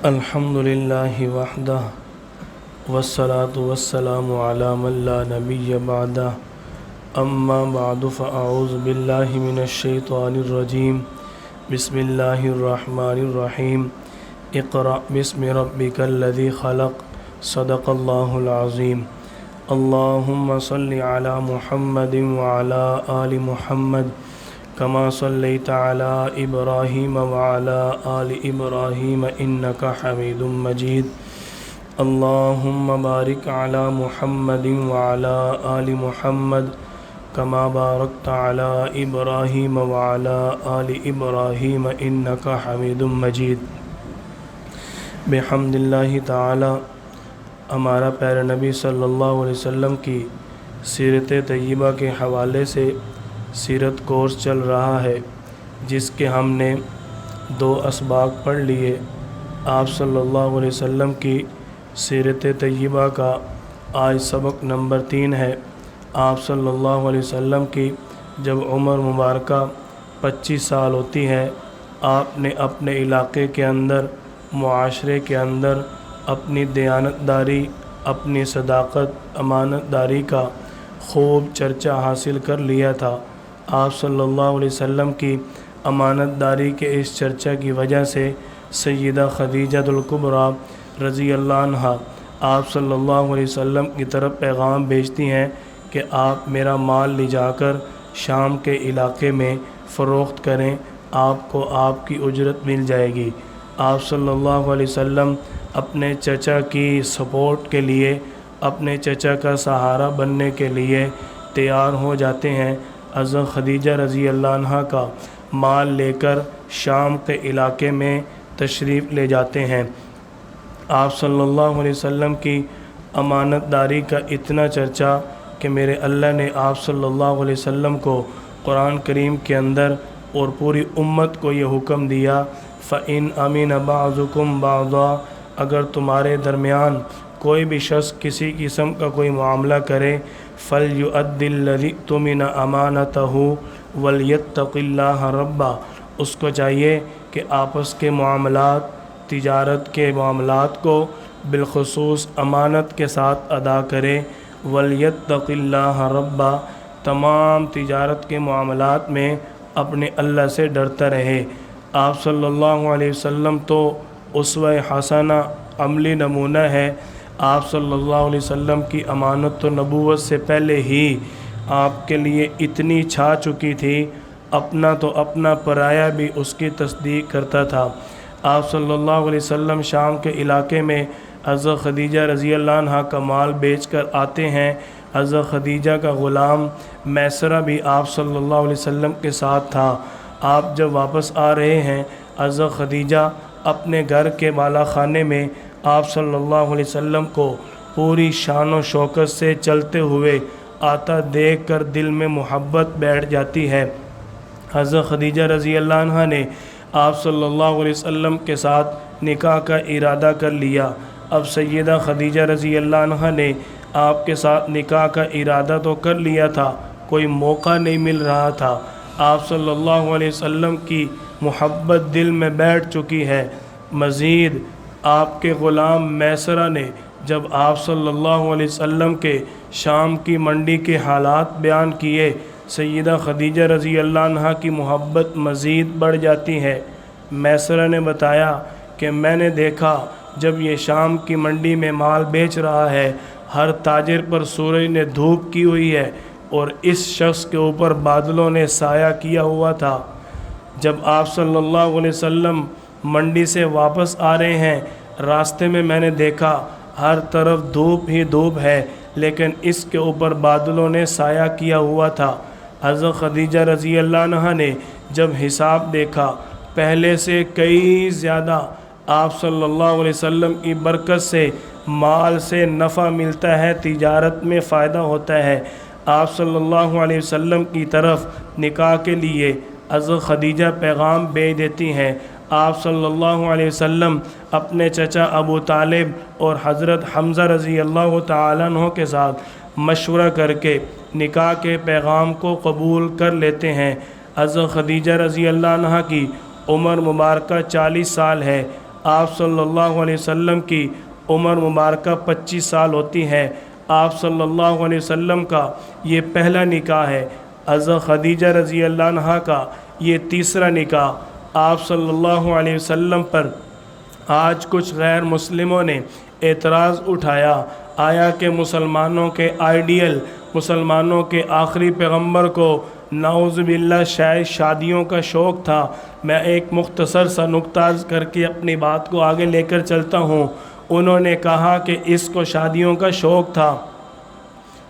الحمد للہ وحدہ والصلاة والسلام علی من لا نبی بعدہ اما بعد فاعوذ باللہ من الشیطان الرجیم بسم اللہ الرحمن الرحیم اقرأ بسم ربک الذی خلق صدق اللہ العظیم اللہم صل علی محمد وعلی آل محمد كما صليت على إبراهيم وعلى آل إبراهيم إنك حميد مجيد اللهم بارك على محمد وعلى آل محمد كما باركت على إبراهيم وعلى آل إبراهيم إنك حميد مجيد بحمد اللہ تعالی ہمارا پیارے نبی صلی اللہ علیہ وسلم کی سیرت طیبہ کے حوالے سے سیرت کورس چل رہا ہے، جس کے ہم نے 2 اسباق پڑھ لیے۔ آپ صلی اللہ علیہ وسلم کی سیرت طیبہ کا آج سبق نمبر 3 ہے۔ آپ صلی اللہ علیہ وسلم کی جب عمر مبارکہ 25 سال ہوتی ہے، آپ نے اپنے علاقے کے اندر، معاشرے کے اندر اپنی دیانتداری، اپنی صداقت، امانت داری کا خوب چرچا حاصل کر لیا تھا۔ آپ صلی اللہ علیہ وسلم کی امانت داری کے اس چرچا کی وجہ سے سیدہ خدیجہ الکبریٰ رضی اللہ عنہا آپ صلی اللہ علیہ وسلم کی طرف پیغام بھیجتی ہیں کہ آپ میرا مال لے جا کر شام کے علاقے میں فروخت کریں، آپ کو آپ کی اجرت مل جائے گی۔ آپ صلی اللہ علیہ وسلم اپنے چچا کی سپورٹ کے لیے، اپنے چچا کا سہارا بننے کے لیے تیار ہو جاتے ہیں۔ حضرت خدیجہ رضی اللہ عنہا کا مال لے کر شام کے علاقے میں تشریف لے جاتے ہیں۔ آپ صلی اللہ علیہ وسلم کی امانت داری کا اتنا چرچا کہ میرے اللہ نے آپ صلی اللہ علیہ وسلم کو قرآن کریم کے اندر اور پوری امت کو یہ حکم دیا، فَإِنْ أَمِنَ بَعْضُكُمْ بَعْضًا، اگر تمہارے درمیان کوئی بھی شخص کسی قسم کا کوئی معاملہ کرے، فَلْيُؤَدِّ الَّذِي اؤْتُمِنَ أَمَانَتَهُ وَلْيَتَّقِ اللَّهَ رَبَّهُ، اس کو چاہیے کہ آپس کے معاملات، تجارت کے معاملات کو بالخصوص امانت کے ساتھ ادا کرے۔ وَلْيَتَّقِ اللَّهَ رَبَّهُ، تمام تجارت کے معاملات میں اپنے اللہ سے ڈرتا رہے۔ آپ صلی اللہ علیہ وسلم تو اسوہ حسنہ، عملی نمونہ ہے۔ آپ صلی اللہ علیہ وسلم کی امانت و نبوت سے پہلے ہی آپ کے لیے اتنی چھا چکی تھی، اپنا تو اپنا پرایا بھی اس کی تصدیق کرتا تھا۔ آپ صلی اللہ علیہ وسلم شام کے علاقے میں حضرت خدیجہ رضی اللہ عنہا کا مال بیچ کر آتے ہیں۔ حضرت خدیجہ کا غلام میسرہ بھی آپ صلی اللہ علیہ وسلم کے ساتھ تھا۔ آپ جب واپس آ رہے ہیں، حضرت خدیجہ اپنے گھر کے بالا خانے میں آپ صلی اللہ علیہ وسلم کو پوری شان و شوکت سے چلتے ہوئے آتا دیکھ کر دل میں محبت بیٹھ جاتی ہے۔ حضرت خدیجہ رضی اللہ عنہا نے آپ صلی اللہ علیہ وسلم کے ساتھ نکاح کا ارادہ کر لیا۔ اب سیدہ خدیجہ رضی اللہ عنہا نے آپ کے ساتھ نکاح کا ارادہ تو کر لیا تھا، کوئی موقع نہیں مل رہا تھا۔ آپ صلی اللہ علیہ وسلم کی محبت دل میں بیٹھ چکی ہے۔ مزید آپ کے غلام میسرہ نے جب آپ صلی اللہ علیہ وسلم کے شام کی منڈی کے حالات بیان کیے، سیدہ خدیجہ رضی اللہ عنہا کی محبت مزید بڑھ جاتی ہے۔ میسرہ نے بتایا کہ میں نے دیکھا جب یہ شام کی منڈی میں مال بیچ رہا ہے، ہر تاجر پر سورج نے دھوپ کی ہوئی ہے اور اس شخص کے اوپر بادلوں نے سایہ کیا ہوا تھا۔ جب آپ صلی اللہ علیہ وسلم منڈی سے واپس آ رہے ہیں، راستے میں میں نے دیکھا ہر طرف دھوپ ہی دھوپ ہے، لیکن اس کے اوپر بادلوں نے سایہ کیا ہوا تھا۔ حضرت خدیجہ رضی اللہ عنہا نے جب حساب دیکھا، پہلے سے کئی زیادہ آپ صلی اللہ علیہ وسلم کی برکت سے مال سے نفع ملتا ہے، تجارت میں فائدہ ہوتا ہے۔ آپ صلی اللہ علیہ وسلم کی طرف نکاح کے لیے حضرت خدیجہ پیغام بھیج دیتی ہیں۔ آپ صلی اللہ علیہ وسلم اپنے چچا ابو طالب اور حضرت حمزہ رضی اللہ تعالیٰ عنہ کے ساتھ مشورہ کر کے نکاح کے پیغام کو قبول کر لیتے ہیں۔ حضرت خدیجہ رضی اللہ عنہ کی عمر مبارکہ 40 سال ہے۔ آپ صلی اللہ علیہ وسلم کی عمر مبارکہ 25 سال ہوتی ہے۔ آپ صلی اللہ علیہ وسلم کا یہ پہلا نکاح ہے۔ حضرت خدیجہ رضی اللہ عنہا کا یہ تیسرا نکاح۔ آپ صلی اللہ علیہ وسلم پر آج کچھ غیر مسلموں نے اعتراض اٹھایا، آیا کہ مسلمانوں کے آئیڈیل، مسلمانوں کے آخری پیغمبر کو نعوذ باللہ شاید شادیوں کا شوق تھا۔ میں ایک مختصر سا نکتہ کر کے اپنی بات کو آگے لے کر چلتا ہوں۔ انہوں نے کہا کہ اس کو شادیوں کا شوق تھا،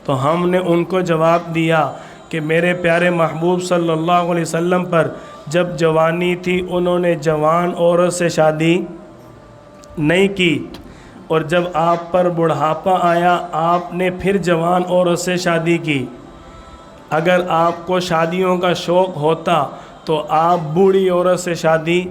تو ہم نے ان کو جواب دیا کہ میرے پیارے محبوب صلی اللہ علیہ وسلم پر جب جوانی تھی انہوں نے جوان عورت سے شادی نہیں کی، اور جب آپ پر بڑھاپا آیا آپ نے پھر جوان عورت سے شادی کی۔ اگر آپ کو شادیوں کا شوق ہوتا تو آپ بوڑھی عورت سے شادی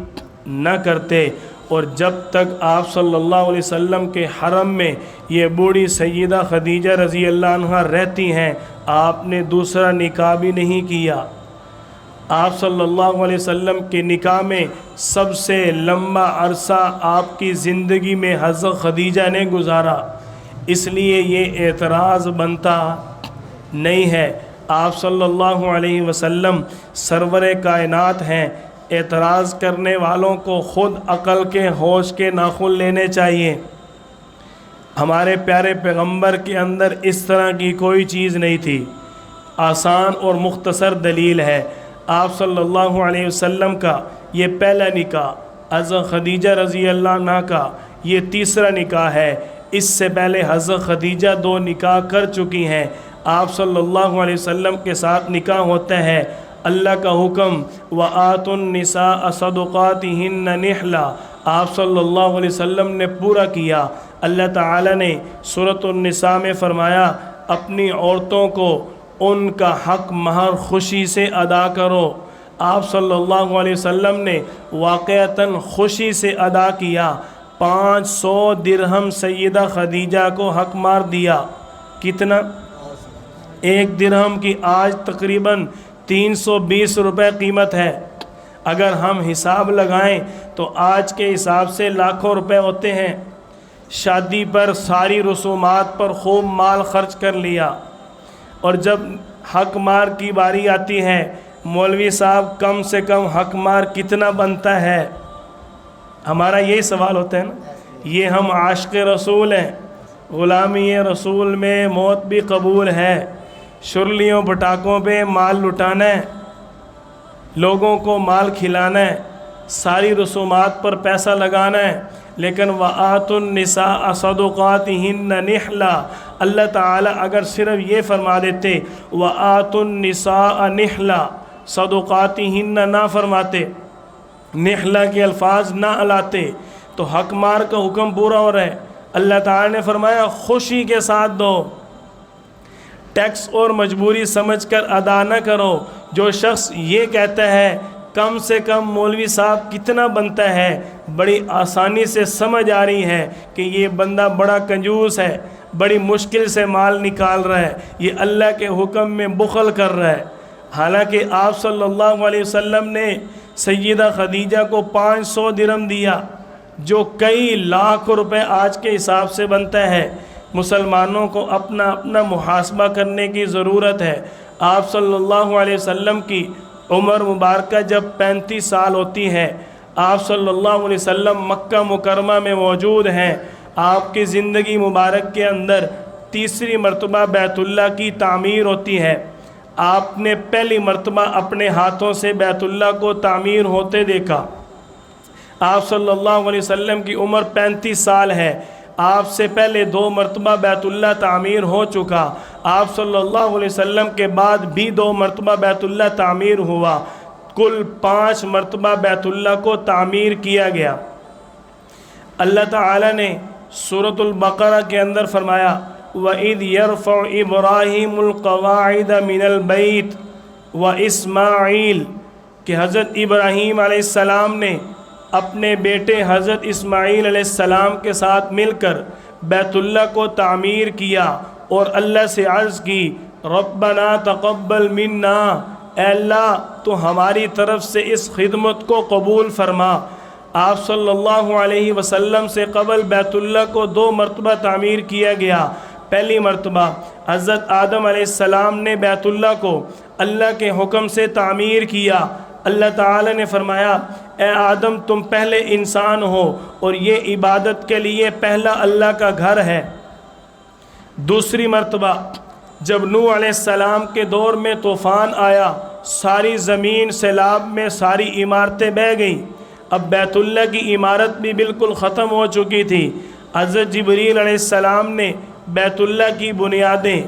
نہ کرتے، اور جب تک آپ صلی اللہ علیہ وسلم کے حرم میں یہ بوڑھی سیدہ خدیجہ رضی اللہ عنہا رہتی ہیں آپ نے دوسرا نکاح بھی نہیں کیا۔ آپ صلی اللہ علیہ وسلم کے نکاح میں سب سے لمبا عرصہ آپ کی زندگی میں حضرت خدیجہ نے گزارا، اس لیے یہ اعتراض بنتا نہیں ہے۔ آپ صلی اللہ علیہ وسلم سرور کائنات ہیں، اعتراض کرنے والوں کو خود عقل کے ہوش کے ناخن لینے چاہیے۔ ہمارے پیارے پیغمبر کے اندر اس طرح کی کوئی چیز نہیں تھی۔ آسان اور مختصر دلیل ہے، آپ صلی اللہ علیہ وسلم کا یہ پہلا نکاح، حضرت خدیجہ رضی اللہ عنہ کا یہ تیسرا نکاح ہے۔ اس سے پہلے حضرت خدیجہ 2 نکاح کر چکی ہیں۔ آپ صلی اللہ علیہ وسلم کے ساتھ نکاح ہوتا ہے، اللہ کا حکم وَآتُوا النِّسَاءَ صَدُقَاتِهِنَّ نِحْلًا، آپ صلی اللہ علیہ وسلم نے پورا کیا۔ اللہ تعالی نے سورۃ النساء میں فرمایا اپنی عورتوں کو ان کا حق مہر خوشی سے ادا کرو۔ آپ صلی اللہ علیہ وسلم نے واقعتاً خوشی سے ادا کیا۔ 500 درہم سیدہ خدیجہ کو حق مہر دیا۔ کتنا؟ 1 درہم کی آج تقریباً 320 روپے قیمت ہے۔ اگر ہم حساب لگائیں تو آج کے حساب سے لاکھوں روپے ہوتے ہیں۔ شادی پر ساری رسومات پر خوب مال خرچ کر لیا، اور جب حق مہر کی باری آتی ہے، مولوی صاحب کم سے کم حق مہر کتنا بنتا ہے؟ ہمارا یہی سوال ہوتا ہے نا۔ یہ ہم عاشق رسول ہیں، غلامی رسول میں موت بھی قبول ہے، شرلیوں پٹاکوں پہ مال لٹانا ہے، لوگوں کو مال کھلانا ہے، ساری رسومات پر پیسہ لگانا ہے، لیکن وَآتُوا النِّسَاءَ صَدُقَاتِهِنَّ نِحْلًا، اللہ تعالیٰ اگر صرف یہ فرما دیتے وَآتُوا النِّسَاءَ نِحْلًا، صدقاتِهِنَّ نہ فرماتے، نحلہ کے الفاظ نہ الاتے، تو حق مہر کا حکم پورا ہو رہا ہے۔ اللہ تعالیٰ نے فرمایا خوشی کے ساتھ دو، ٹیکس اور مجبوری سمجھ کر ادا نہ کرو۔ جو شخص یہ کہتا ہے کم سے کم مولوی صاحب کتنا بنتا ہے، بڑی آسانی سے سمجھ آ رہی ہے کہ یہ بندہ بڑا کنجوس ہے، بڑی مشکل سے مال نکال رہا ہے، یہ اللہ کے حکم میں بخل کر رہا ہے۔ حالانکہ آپ صلی اللہ علیہ وسلم نے سیدہ خدیجہ کو 500 درہم دیا، جو کئی لاکھ روپے آج کے حساب سے بنتا ہے۔ مسلمانوں کو اپنا اپنا محاسبہ کرنے کی ضرورت ہے۔ آپ صلی اللہ علیہ وسلم کی عمر مبارکہ جب 35 سال ہوتی ہے، آپ صلی اللہ علیہ وسلم مکہ مکرمہ میں موجود ہیں۔ آپ کی زندگی مبارک کے اندر تیسری مرتبہ بیت اللہ کی تعمیر ہوتی ہے۔ آپ نے پہلی مرتبہ اپنے ہاتھوں سے بیت اللہ کو تعمیر ہوتے دیکھا۔ آپ صلی اللہ علیہ وسلم کی عمر 35 سال ہے، آپ سے پہلے 2 مرتبہ بیت اللہ تعمیر ہو چکا، آپ صلی اللہ علیہ وسلم کے بعد بھی 2 مرتبہ بیت اللہ تعمیر ہوا، کل 5 مرتبہ بیت اللہ کو تعمیر کیا گیا۔ اللہ تعالیٰ نے سورۃ البقرہ کے اندر فرمایا وَإِذْ يَرْفَعُ إِبْرَاهِيمُ الْقَوَاعِدَ مِنَ الْبَيْتِ وَإِسْمَاعِيلُ کہ حضرت ابراہیم علیہ السلام نے اپنے بیٹے حضرت اسماعیل علیہ السلام کے ساتھ مل کر بیت اللہ کو تعمیر کیا، اور اللہ سے عرض کی ربنا تقبل منا، اے اللہ تو ہماری طرف سے اس خدمت کو قبول فرما۔ آپ صلی اللہ علیہ وسلم سے قبل بیت اللہ کو 2 مرتبہ تعمیر کیا گیا۔ پہلی مرتبہ حضرت آدم علیہ السلام نے بیت اللہ کو اللہ کے حکم سے تعمیر کیا۔ اللہ تعالی نے فرمایا اے آدم تم پہلے انسان ہو اور یہ عبادت کے لیے پہلا اللہ کا گھر ہے۔ دوسری مرتبہ جب نوح علیہ السلام کے دور میں طوفان آیا، ساری زمین سیلاب میں ساری عمارتیں بہہ گئیں، اب بیت اللہ کی عمارت بھی بالکل ختم ہو چکی تھی۔ حضرت جبریل علیہ السلام نے بیت اللہ کی بنیادیں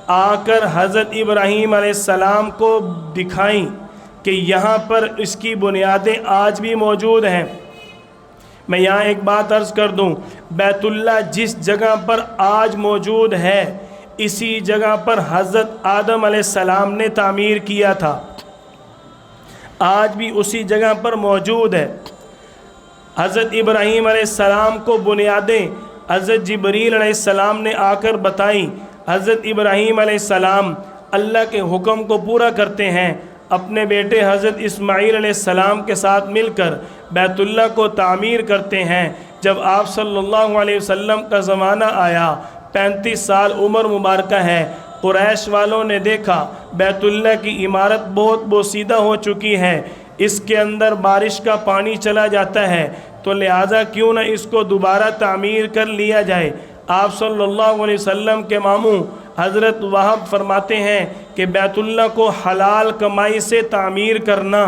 آ کر حضرت ابراہیم علیہ السلام کو دکھائیں کہ یہاں پر اس کی بنیادیں آج بھی موجود ہیں۔ میں یہاں ایک بات عرض کر دوں، بیت اللہ جس جگہ پر آج موجود ہے اسی جگہ پر حضرت آدم علیہ السلام نے تعمیر کیا تھا، آج بھی اسی جگہ پر موجود ہے۔ حضرت ابراہیم علیہ السلام کو بنیادیں حضرت جبریل علیہ السلام نے آ کر بتائیں۔ حضرت ابراہیم علیہ السلام اللہ کے حکم کو پورا کرتے ہیں، اپنے بیٹے حضرت اسماعیل علیہ السلام کے ساتھ مل کر بیت اللہ کو تعمیر کرتے ہیں۔ جب آپ صلی اللہ علیہ وسلم کا زمانہ آیا، 35 سال عمر مبارکہ ہے، قریش والوں نے دیکھا بیت اللہ کی عمارت بہت بوسیدہ ہو چکی ہے، اس کے اندر بارش کا پانی چلا جاتا ہے، تو لہٰذا کیوں نہ اس کو دوبارہ تعمیر کر لیا جائے۔ آپ صلی اللہ علیہ وسلم کے ماموں حضرت وہب فرماتے ہیں کہ بیت اللہ کو حلال کمائی سے تعمیر کرنا،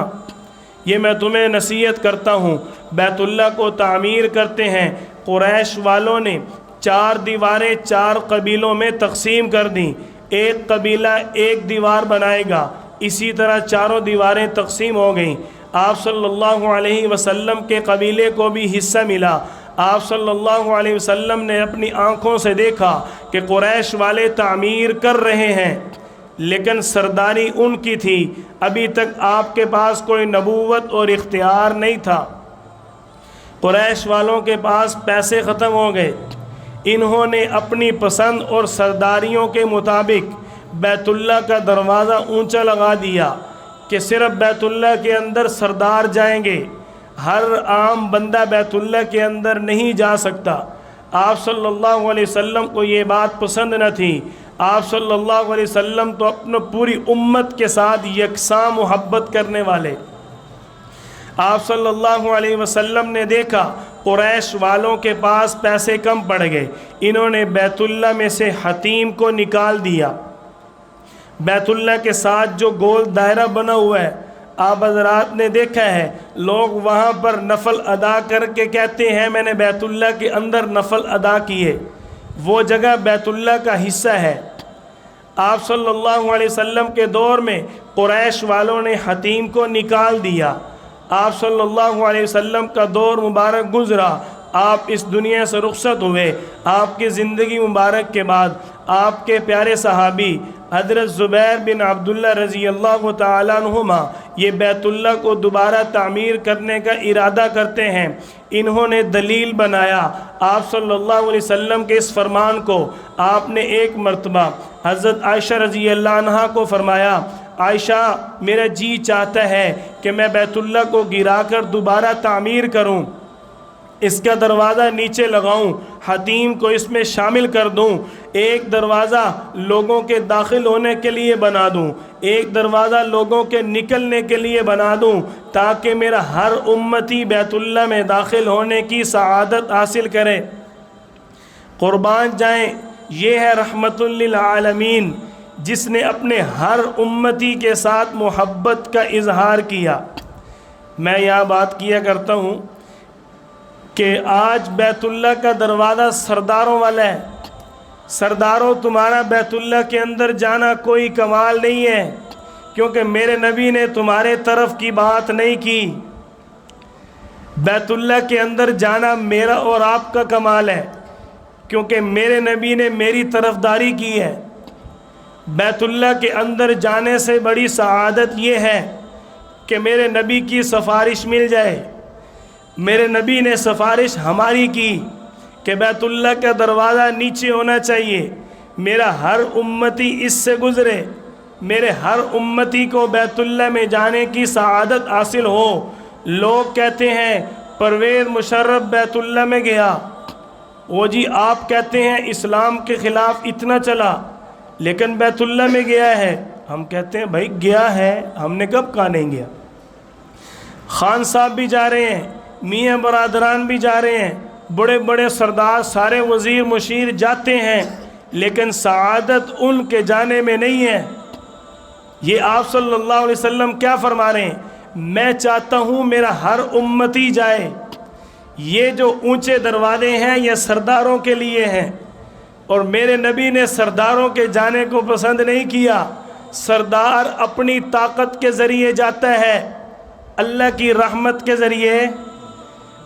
یہ میں تمہیں نصیحت کرتا ہوں۔ بیت اللہ کو تعمیر کرتے ہیں، قریش والوں نے 4 دیواریں 4 قبیلوں میں تقسیم کر دیں، ایک قبیلہ ایک دیوار بنائے گا، اسی طرح 4 دیواریں تقسیم ہو گئیں۔ آپ صلی اللہ علیہ وسلم کے قبیلے کو بھی حصہ ملا۔ آپ صلی اللہ علیہ وسلم نے اپنی آنکھوں سے دیکھا کہ قریش والے تعمیر کر رہے ہیں، لیکن سرداری ان کی تھی، ابھی تک آپ کے پاس کوئی نبوت اور اختیار نہیں تھا۔ قریش والوں کے پاس پیسے ختم ہو گئے، انہوں نے اپنی پسند اور سرداریوں کے مطابق بیت اللہ کا دروازہ اونچا لگا دیا کہ صرف بیت اللہ کے اندر سردار جائیں گے، ہر عام بندہ بیت اللہ کے اندر نہیں جا سکتا۔ آپ صلی اللہ علیہ وسلم کو یہ بات پسند نہ تھی۔ آپ صلی اللہ علیہ وسلم تو اپنے پوری امت کے ساتھ یکساں محبت کرنے والے۔ آپ صلی اللہ علیہ وسلم نے دیکھا قریش والوں کے پاس پیسے کم پڑ گئے، انہوں نے بیت اللہ میں سے حتیم کو نکال دیا۔ بیت اللہ کے ساتھ جو گول دائرہ بنا ہوا ہے، آپ حضرات نے دیکھا ہے لوگ وہاں پر نفل ادا کر کے کہتے ہیں میں نے بیت اللہ کے اندر نفل ادا کیے، وہ جگہ بیت اللہ کا حصہ ہے۔ آپ صلی اللہ علیہ وسلم کے دور میں قریش والوں نے حتیم کو نکال دیا۔ آپ صلی اللہ علیہ وسلم کا دور مبارک گزرا، آپ اس دنیا سے رخصت ہوئے۔ آپ کی زندگی مبارک کے بعد آپ کے پیارے صحابی حضرت زبیر بن عبداللہ رضی اللہ تعالیٰ عنہما یہ بیت اللہ کو دوبارہ تعمیر کرنے کا ارادہ کرتے ہیں۔ انہوں نے دلیل بنایا آپ صلی اللہ علیہ وسلم کے اس فرمان کو۔ آپ نے ایک مرتبہ حضرت عائشہ رضی اللہ عنہا کو فرمایا عائشہ میرا جی چاہتا ہے کہ میں بیت اللہ کو گرا کر دوبارہ تعمیر کروں، اس کا دروازہ نیچے لگاؤں، حتیم کو اس میں شامل کر دوں، ایک دروازہ لوگوں کے داخل ہونے کے لیے بنا دوں، ایک دروازہ لوگوں کے نکلنے کے لیے بنا دوں، تاکہ میرا ہر امتی بیت اللہ میں داخل ہونے کی سعادت حاصل کرے۔ قربان جائیں، یہ ہے رحمت للعالمین جس نے اپنے ہر امتی کے ساتھ محبت کا اظہار کیا۔ میں یہاں بات کیا کرتا ہوں کہ آج بیت اللہ کا دروازہ سرداروں والا ہے۔ سرداروں تمہارا بیت اللہ کے اندر جانا کوئی کمال نہیں ہے، کیونکہ میرے نبی نے تمہارے طرف کی بات نہیں کی۔ بیت اللہ کے اندر جانا میرا اور آپ کا کمال ہے، کیونکہ میرے نبی نے میری طرفداری کی ہے۔ بیت اللہ کے اندر جانے سے بڑی سعادت یہ ہے کہ میرے نبی کی سفارش مل جائے۔ میرے نبی نے سفارش ہماری کی کہ بیت اللہ کا دروازہ نیچے ہونا چاہیے، میرا ہر امتی اس سے گزرے، میرے ہر امتی کو بیت اللہ میں جانے کی سعادت حاصل ہو۔ لوگ کہتے ہیں پرویز مشرف بیت اللہ میں گیا، وہ جی آپ کہتے ہیں اسلام کے خلاف اتنا چلا لیکن بیت اللہ میں گیا ہے، ہم کہتے ہیں بھائی گیا ہے، ہم نے کب کہا نہیں گیا۔ خان صاحب بھی جا رہے ہیں، میاں برادران بھی جا رہے ہیں، بڑے بڑے سردار سارے وزیر مشیر جاتے ہیں، لیکن سعادت ان کے جانے میں نہیں ہے۔ یہ آپ صلی اللہ علیہ وسلم کیا فرما رہے ہیں؟ میں چاہتا ہوں میرا ہر امتی جائے، یہ جو اونچے دروازے ہیں یہ سرداروں کے لیے ہیں، اور میرے نبی نے سرداروں کے جانے کو پسند نہیں کیا۔ سردار اپنی طاقت کے ذریعے جاتا ہے، اللہ کی رحمت کے ذریعے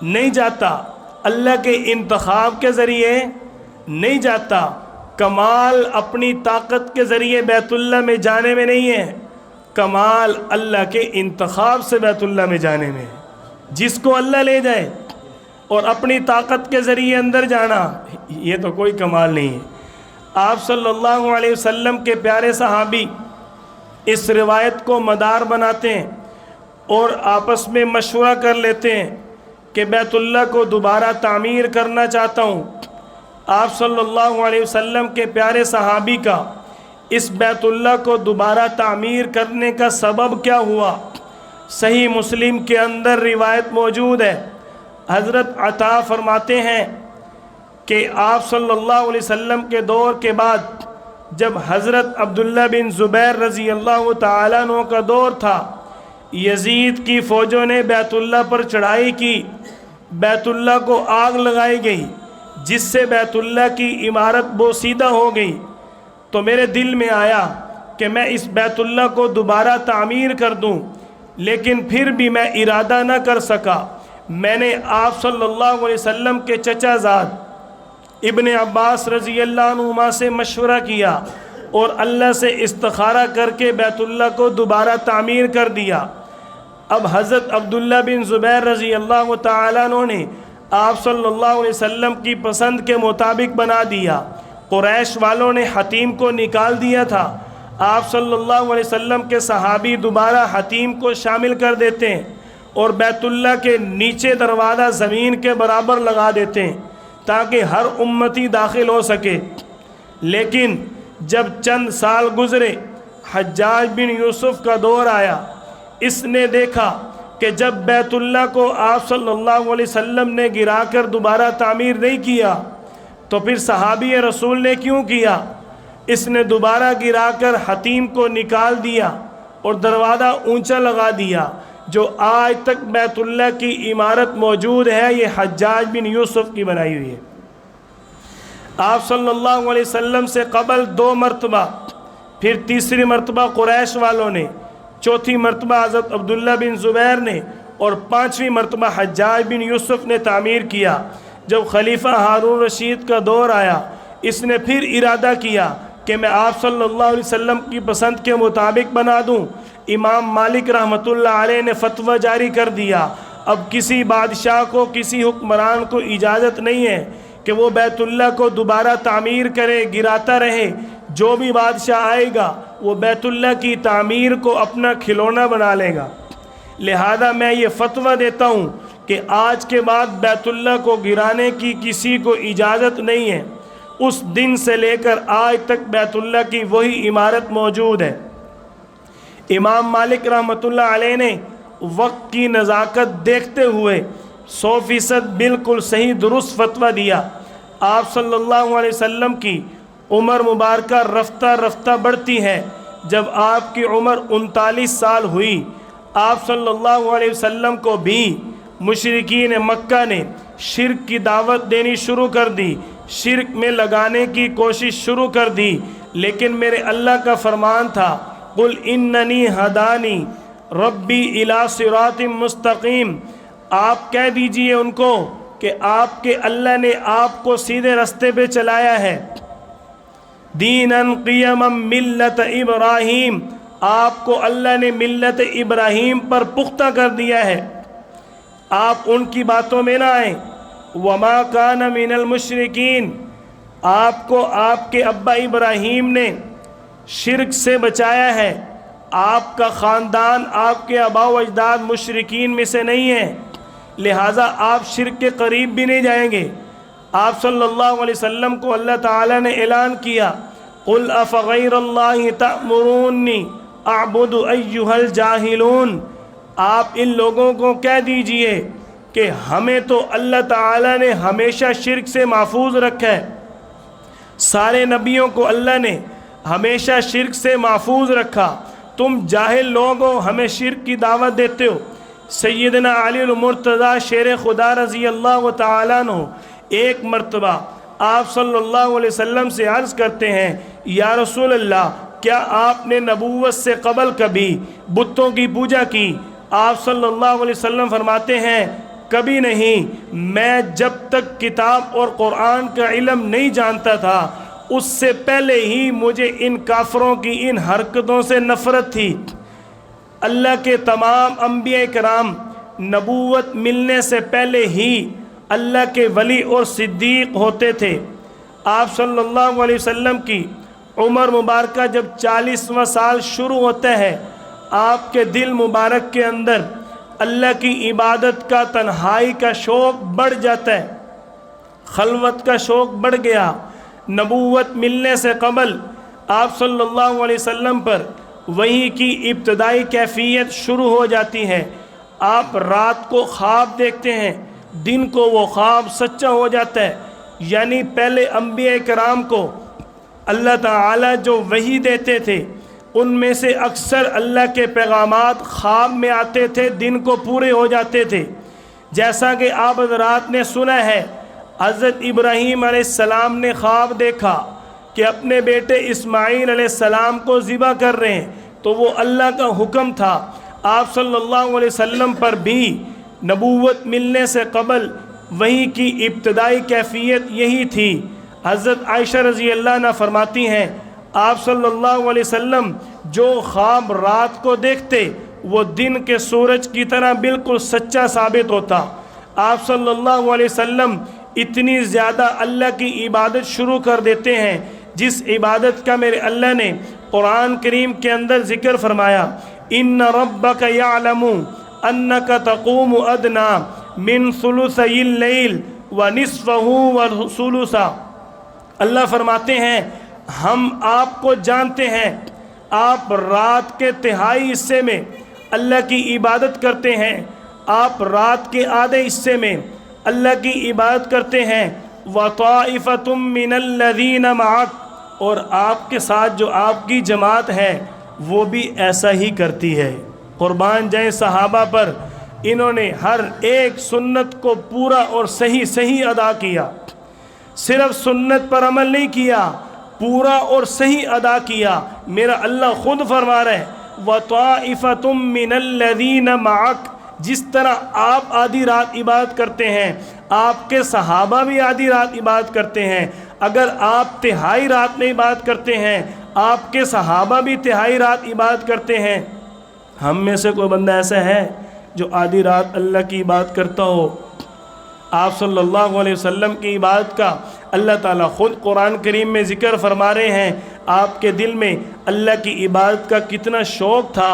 نہیں جاتا، اللہ کے انتخاب کے ذریعے نہیں جاتا۔ کمال اپنی طاقت کے ذریعے بیت اللہ میں جانے میں نہیں ہے، کمال اللہ کے انتخاب سے بیت اللہ میں جانے میں ہے۔ جس کو اللہ لے جائے اور اپنی طاقت کے ذریعے اندر جانا، یہ تو کوئی کمال نہیں ہے۔ آپ صلی اللہ علیہ وسلم کے پیارے صحابی اس روایت کو مدار بناتے ہیں اور آپس میں مشورہ کر لیتے ہیں کہ بیت اللہ کو دوبارہ تعمیر کرنا چاہتا ہوں۔ آپ صلی اللہ علیہ وسلم کے پیارے صحابی کا اس بیت اللہ کو دوبارہ تعمیر کرنے کا سبب کیا ہوا؟ صحیح مسلم کے اندر روایت موجود ہے۔ حضرت عطا فرماتے ہیں کہ آپ صلی اللہ علیہ وسلم کے دور کے بعد جب حضرت عبداللہ بن زبیر رضی اللہ تعالیٰ عنہ کا دور تھا، یزید کی فوجوں نے بیت اللہ پر چڑھائی کی، بیت اللہ کو آگ لگائی گئی، جس سے بیت اللہ کی عمارت بوسیدہ ہو گئی۔ تو میرے دل میں آیا کہ میں اس بیت اللہ کو دوبارہ تعمیر کر دوں، لیکن پھر بھی میں ارادہ نہ کر سکا۔ میں نے آپ صلی اللہ علیہ وسلم کے چچا زاد ابن عباس رضی اللہ عنہما سے مشورہ کیا اور اللہ سے استخارہ کر کے بیت اللہ کو دوبارہ تعمیر کر دیا۔ اب حضرت عبداللہ بن زبیر رضی اللہ تعالیٰ عنہ نے آپ صلی اللہ علیہ وسلم کی پسند کے مطابق بنا دیا۔ قریش والوں نے حتیم کو نکال دیا تھا، آپ صلی اللہ علیہ وسلم کے صحابی دوبارہ حتیم کو شامل کر دیتے ہیں اور بیت اللہ کے نیچے دروازہ زمین کے برابر لگا دیتے ہیں تاکہ ہر امتی داخل ہو سکے۔ لیکن جب چند سال گزرے، حجاج بن یوسف کا دور آیا، اس نے دیکھا کہ جب بیت اللہ کو آپ صلی اللہ علیہ وسلم نے گرا کر دوبارہ تعمیر نہیں کیا تو پھر صحابی رسول نے کیوں کیا؟ اس نے دوبارہ گرا کر حتیم کو نکال دیا اور دروازہ اونچا لگا دیا۔ جو آج تک بیت اللہ کی عمارت موجود ہے یہ حجاج بن یوسف کی بنائی ہوئی ہے۔ آپ صلی اللہ علیہ وسلم سے قبل 2 مرتبہ، پھر تیسری مرتبہ قریش والوں نے، چوتھی مرتبہ حضرت عبداللہ بن زبیر نے اور 5ویں مرتبہ حجاج بن یوسف نے تعمیر کیا۔ جب خلیفہ ہارون رشید کا دور آیا، اس نے پھر ارادہ کیا کہ میں آپ صلی اللہ علیہ وسلم کی پسند کے مطابق بنا دوں۔ امام مالک رحمۃ اللہ علیہ نے فتویٰ جاری کر دیا، اب کسی بادشاہ کو، کسی حکمران کو اجازت نہیں ہے کہ وہ بیت اللہ کو دوبارہ تعمیر کرے، گراتا رہے۔ جو بھی بادشاہ آئے گا وہ بیت اللہ کی تعمیر کو اپنا کھلونا بنا لے گا۔ لہذا میں یہ فتویٰ دیتا ہوں کہ آج کے بعد بیت اللہ کو گرانے کی کسی کو اجازت نہیں ہے۔ اس دن سے لے کر آج تک بیت اللہ کی وہی عمارت موجود ہے۔ امام مالک رحمۃ اللہ علیہ نے وقت کی نزاکت دیکھتے ہوئے 100% بالکل صحیح درست فتویٰ دیا۔ آپ صلی اللہ علیہ وسلم کی عمر مبارکہ رفتہ رفتہ بڑھتی ہے۔ جب آپ کی عمر 39 سال ہوئی، آپ صلی اللہ علیہ وسلم کو بھی مشرکین مکہ نے شرک کی دعوت دینی شروع کر دی، شرک میں لگانے کی کوشش شروع کر دی، لیکن میرے اللہ کا فرمان تھا، قل اننی ہدانی ربی الی صراط مستقیم۔ آپ کہہ دیجئے ان کو کہ آپ کے اللہ نے آپ کو سیدھے رستے پہ چلایا ہے۔ دیناً قیما ملت ابراہیم، آپ کو اللہ نے ملت ابراہیم پر پختہ کر دیا ہے، آپ ان کی باتوں میں نہ آئیں۔ وما کان من المشرکین، آپ کو آپ کے ابا ابراہیم نے شرک سے بچایا ہے، آپ کا خاندان، آپ کے آباء و اجداد مشرکین میں سے نہیں ہے۔ لہٰذا آپ شرک کے قریب بھی نہیں جائیں گے۔ آپ صلی اللہ علیہ وسلم کو اللہ تعالیٰ نے اعلان کیا، قُلْ أَفَغَيْرَ اللَّهِ تَأْمُرُونِّي أَعْبُدُ أَيُّهَا الْجَاهِلُونَ، آپ ان لوگوں کو کہہ دیجئے کہ ہمیں تو اللہ تعالیٰ نے ہمیشہ شرک سے محفوظ رکھا ہے، سارے نبیوں کو اللہ نے ہمیشہ شرک سے محفوظ رکھا، تم جاہل لوگ ہو، ہمیں شرک کی دعوت دیتے ہو۔ سیدنا علی المرتضیٰ شیر خدا رضی اللہ تعالیٰ عنہ ایک مرتبہ آپ صلی اللہ علیہ وسلم سے عرض کرتے ہیں، یا رسول اللہ، کیا آپ نے نبوت سے قبل کبھی بتوں کی پوجا کی؟ آپ صلی اللہ علیہ وسلم فرماتے ہیں، کبھی نہیں، میں جب تک کتاب اور قرآن کا علم نہیں جانتا تھا اس سے پہلے ہی مجھے ان کافروں کی ان حرکتوں سے نفرت تھی۔ اللہ کے تمام انبیاء کرام نبوت ملنے سے پہلے ہی اللہ کے ولی اور صدیق ہوتے تھے۔ آپ صلی اللہ علیہ وسلم کی عمر مبارکہ جب 40واں سال شروع ہوتا ہے، آپ کے دل مبارک کے اندر اللہ کی عبادت کا، تنہائی کا شوق بڑھ جاتا ہے، خلوت کا شوق بڑھ گیا۔ نبوت ملنے سے قبل آپ صلی اللہ علیہ وسلم پر وحی کی ابتدائی کیفیت شروع ہو جاتی ہے۔ آپ رات کو خواب دیکھتے ہیں، دن کو وہ خواب سچا ہو جاتا ہے، یعنی پہلے انبیاء کرام کو اللہ تعالیٰ جو وحی دیتے تھے ان میں سے اکثر اللہ کے پیغامات خواب میں آتے تھے، دن کو پورے ہو جاتے تھے۔ جیسا کہ آپ حضرات نے سنا ہے، حضرت ابراہیم علیہ السلام نے خواب دیکھا کہ اپنے بیٹے اسماعیل علیہ السلام کو ذبح کر رہے ہیں، تو وہ اللہ کا حکم تھا۔ آپ صلی اللہ علیہ وسلم پر بھی نبوت ملنے سے قبل وحی کی ابتدائی کیفیت یہی تھی۔ حضرت عائشہ رضی اللہ عنہ فرماتی ہیں، آپ صلی اللہ علیہ وسلم جو خواب رات کو دیکھتے وہ دن کے سورج کی طرح بالکل سچا ثابت ہوتا۔ آپ صلی اللہ علیہ وسلم اتنی زیادہ اللہ کی عبادت شروع کر دیتے ہیں جس عبادت کا میرے اللہ نے قرآن کریم کے اندر ذکر فرمایا، ان ربک یعلم انک تقوم ادنی من ثلثی اللیل ونصفہ وثلثہ۔ اللہ فرماتے ہیں، ہم آپ کو جانتے ہیں، آپ رات کے تہائی حصے میں اللہ کی عبادت کرتے ہیں، آپ رات کے آدھے حصے میں اللہ کی عبادت کرتے ہیں، وَطَائِفَةٌ مِّنَ الَّذِينَ مَعَكَ، اور آپ کے ساتھ جو آپ کی جماعت ہے وہ بھی ایسا ہی کرتی ہے۔ قربان جائیں صحابہ پر، انہوں نے ہر ایک سنت کو پورا اور صحیح ادا کیا، صرف سنت پر عمل نہیں کیا، پورا اور صحیح ادا کیا۔ میرا اللہ خود فرما رہا ہے، وَطَائِفَةٌ مِّنَ الَّذِينَ مَعَكَ، جس طرح آپ آدھی رات عبادت کرتے ہیں، آپ کے صحابہ بھی آدھی رات عبادت کرتے ہیں۔ اگر آپ تہائی رات میں عبادت کرتے ہیں، آپ کے صحابہ بھی تہائی رات عبادت کرتے ہیں۔ ہم میں سے کوئی بندہ ایسا ہے جو آدھی رات اللہ کی عبادت کرتا ہو؟ آپ صلی اللہ علیہ وسلم کی عبادت کا اللہ تعالیٰ خود قرآن کریم میں ذکر فرما رہے ہیں۔ آپ کے دل میں اللہ کی عبادت کا کتنا شوق تھا۔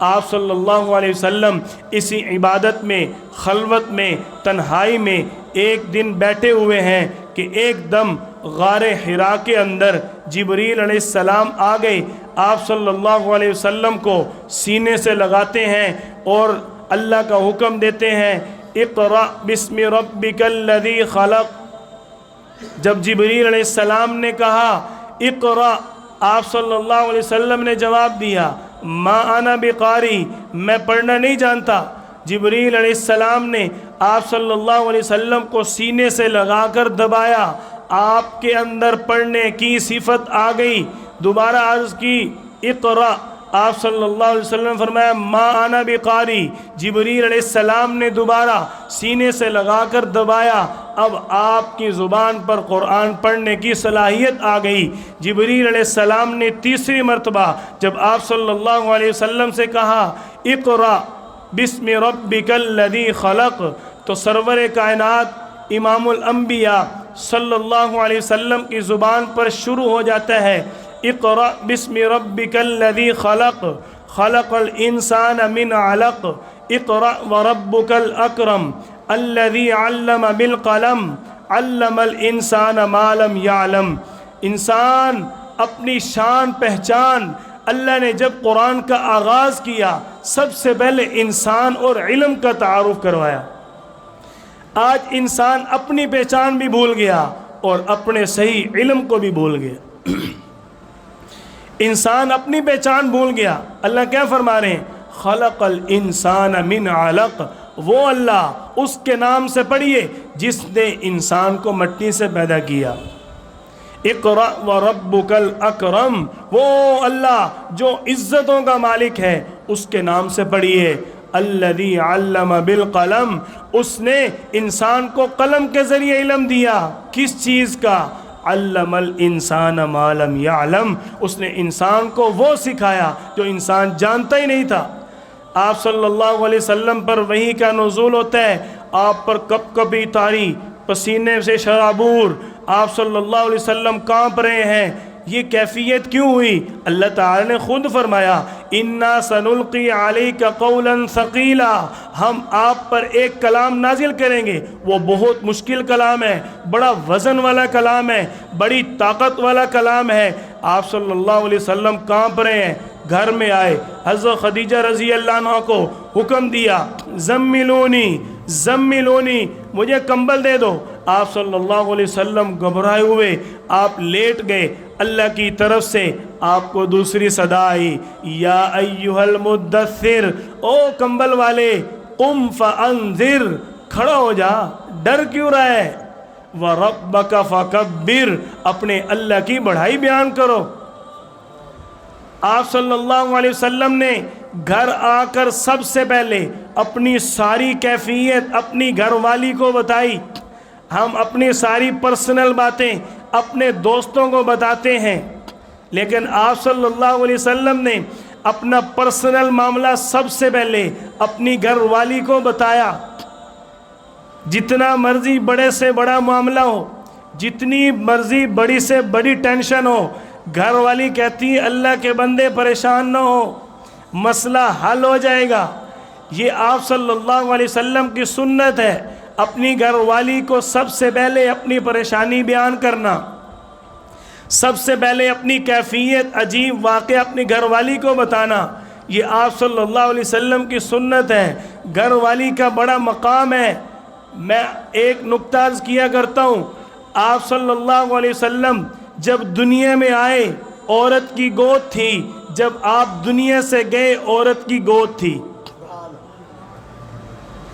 آپ صلی اللہ علیہ وسلم اسی عبادت میں، خلوت میں، تنہائی میں ایک دن بیٹھے ہوئے ہیں کہ ایک دم غار حرا کے اندر جبریل علیہ السلام آ گئے، آپ صلی اللہ علیہ وسلم کو سینے سے لگاتے ہیں اور اللہ کا حکم دیتے ہیں، اقرأ بسم ربک الذی خلق۔ جب جبریل علیہ السلام نے کہا اقرأ، آپ صلی اللہ علیہ وسلم نے جواب دیا، ما انا بقاری، میں پڑھنا نہیں جانتا۔ جبریل علیہ السلام نے آپ صلی اللہ علیہ وسلم کو سینے سے لگا کر دبایا، آپ کے اندر پڑھنے کی صفت آ گئی۔ دوبارہ عرض کی اقرأ، آپ صلی اللہ علیہ وسلم فرمایا ما انا بقاری۔ جبریل علیہ السلام نے دوبارہ سینے سے لگا کر دبایا، اب آپ کی زبان پر قرآن پڑھنے کی صلاحیت آ گئی۔ جبریل علیہ السلام نے تیسری مرتبہ جب آپ صلی اللہ علیہ وسلم سے کہا اقرأ بسم ربک الذی خلق، تو سرور کائنات امام الانبیاء صلی اللہ علیہ وسلم کی زبان پر شروع ہو جاتا ہے، اقرأ بسم ربک الذی خلق، خلق الانسان من علق، اقرأ وربک الاکرم۔ الذی علم بالقلم علم الانسان ما لم یعلم۔ انسان اپنی شان پہچان، اللہ نے جب قرآن کا آغاز کیا سب سے پہلے انسان اور علم کا تعارف کروایا۔ آج انسان اپنی پہچان بھی بھول گیا اور اپنے صحیح علم کو بھی بھول گیا۔ انسان اپنی پہچان بھول گیا۔ اللہ کیا فرما رہے ہیں؟ خلق الانسان من علق، وہ اللہ، اس کے نام سے پڑھیے جس نے انسان کو مٹی سے پیدا کیا۔ اقرأ وربک الاکرم، وہ اللہ جو عزتوں کا مالک ہے، اس کے نام سے پڑھیے۔ الذی علم بالقلم، اس نے انسان کو قلم کے ذریعے علم دیا۔ کس چیز کا؟ علم الانسان ما لم یعلم، اس نے انسان کو وہ سکھایا جو انسان جانتا ہی نہیں تھا۔ آپ صلی اللہ علیہ وسلم پر وحی کا نزول ہوتا ہے، آپ پر کپ کپی طاری، پسینے سے شرابور، آپ صلی اللہ علیہ وسلم کانپ رہے ہیں۔ یہ کیفیت کیوں ہوئی؟ اللہ تعالی نے خود فرمایا اِنَّا سَنُلْقِي عَلَيْكَ قَوْلًا ثَقِيلًا، ہم آپ پر ایک کلام نازل کریں گے، وہ بہت مشکل کلام ہے، بڑا وزن والا کلام ہے، بڑی طاقت والا کلام ہے۔ آپ صلی اللہ علیہ وسلم کانپ رہے ہیں، گھر میں آئے، حضرت خدیجہ رضی اللہ عنہ کو حکم دیا زملونی زملونی، مجھے کمبل دے دو۔ آپ صلی اللہ علیہ وسلم گھبرائے ہوئے آپ لیٹ گئے۔ اللہ کی طرف سے آپ کو دوسری صدا آئی، یا ایھا المدثر، او کمبل والے، قم فانذر، کھڑا ہو جا، ڈر کیوں رہا ہے؟ وربک فکبر، اپنے اللہ کی بڑائی بیان کرو۔ آپ صلی اللہ علیہ وسلم نے گھر آ کر سب سے پہلے اپنی ساری کیفیت اپنی گھر والی کو بتائی۔ ہم اپنی ساری پرسنل باتیں اپنے دوستوں کو بتاتے ہیں، لیکن آپ صلی اللہ علیہ وسلم نے اپنا پرسنل معاملہ سب سے پہلے اپنی گھر والی کو بتایا۔ جتنا مرضی بڑے سے بڑا معاملہ ہو، جتنی مرضی بڑی سے بڑی ٹینشن ہو، گھر والی کہتی ہے اللہ کے بندے پریشان نہ ہو، مسئلہ حل ہو جائے گا۔ یہ آپ صلی اللہ علیہ وسلم کی سنت ہے، اپنی گھر والی کو سب سے پہلے اپنی پریشانی بیان کرنا، سب سے پہلے اپنی کیفیت عجیب واقعہ اپنی گھر والی کو بتانا۔ یہ آپ صلی اللہ علیہ وسلم کی سنت ہے، گھر والی کا بڑا مقام ہے۔ میں ایک نکتہ عرض کیا کرتا ہوں، آپ صلی اللہ علیہ وسلم جب دنیا میں آئے عورت کی گود تھی، جب آپ دنیا سے گئے عورت کی گود تھی۔